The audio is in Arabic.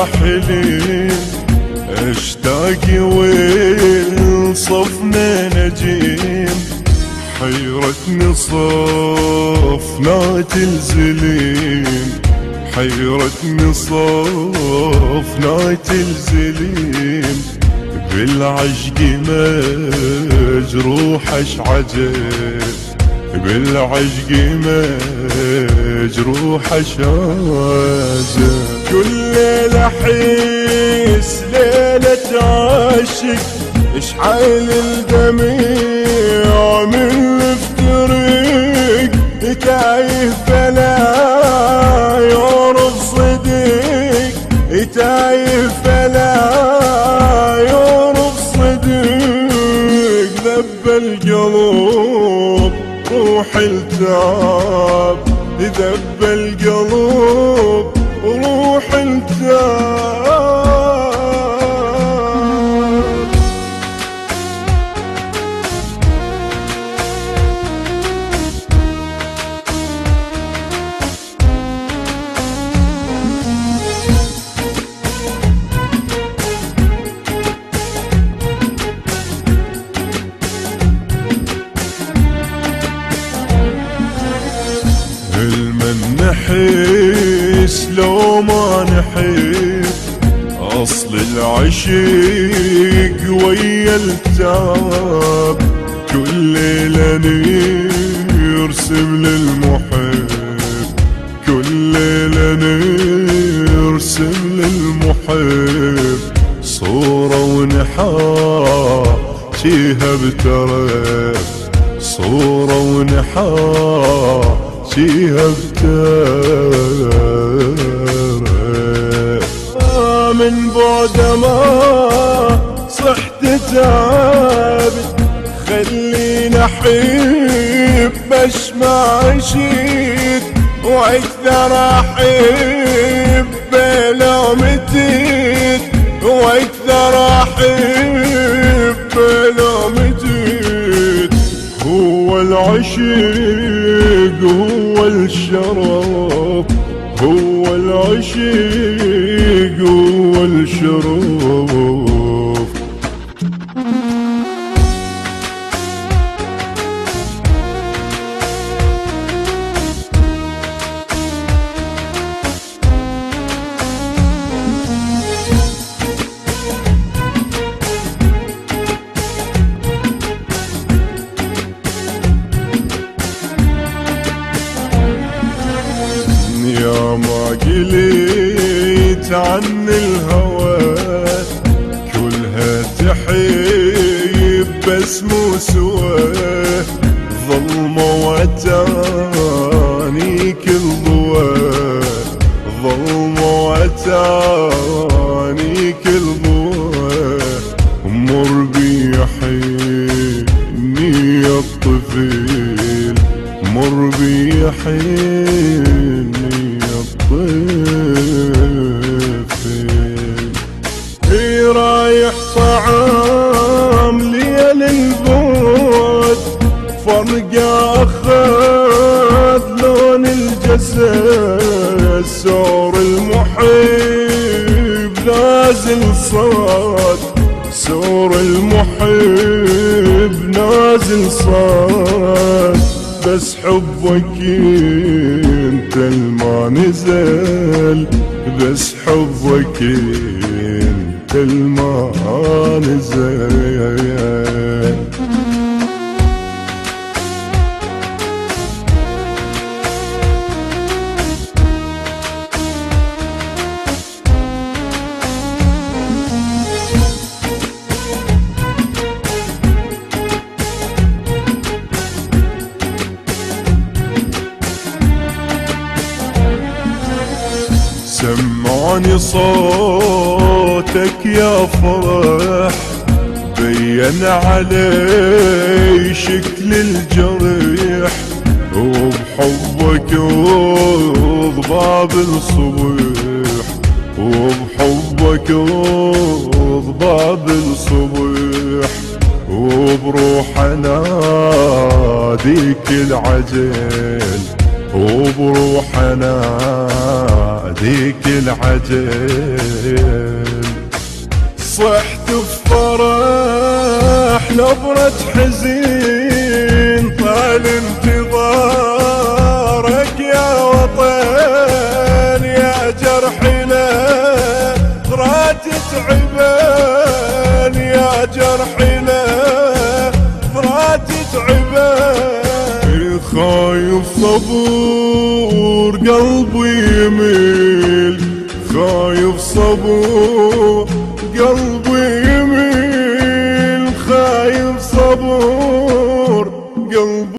حليل اشتاق وصفنا نجيم، حيرتني صفنات الزليم، حيرتني صفنات الزليم، بالعشق مجروح عجب، بالعشق مجروح عجب. كل ليلة احس ليلة عاشق، اشعل الدميع من افتريق، تايه فلا يعرف صديق، تايه فلا يعرف صديق. ذب القلب روح التعب، ذب القلب روح التعب. المن نحس لو ما نحب، أصل العشق ويا التعب، كل ليلة نرسم للمحب، كل ليلة نرسم للمحب، صورة ونحاكيها بترف، صورة ونحاكيها بترف. من بعد ما صحت تعبت، خليني احب اشمع عشيت، واكثر احب لو متيت، واكثر احب لو متيت. هو العشق هو الشرف، هو العشق هو الشرف. يا ما قليت عن الهوى، كلها تحيب بس مو سواه، ظلمة واتاني كل ضواه، ظلمة واتاني كل ضواه. مر بيحيني يا الطفيل، مر بيحيني الطفل. رايح طعام ليل البعد، فرقة اخذ لون الجسد، سور المحب نازل صاد، سور المحب نازل صاد. بس حبك انت الما نزل، بس حبك انت الما نزل. سمعني صوتك يا فرح، بين علي شكل الجريح، وبحبك وضباب الصبح، وبحبك وضباب الصبح. وبروح اناديك العجل، وبروح اناديك هذيك العجل. صحت بفرح نبرة حزين، طال انتظارك يا وطن، يا جرحي لا تتعبان، يا جرحي لا تتعبان. خايف صبور قلبي يميل، خايف صبور قلبي يميل، خايف صبور قلبي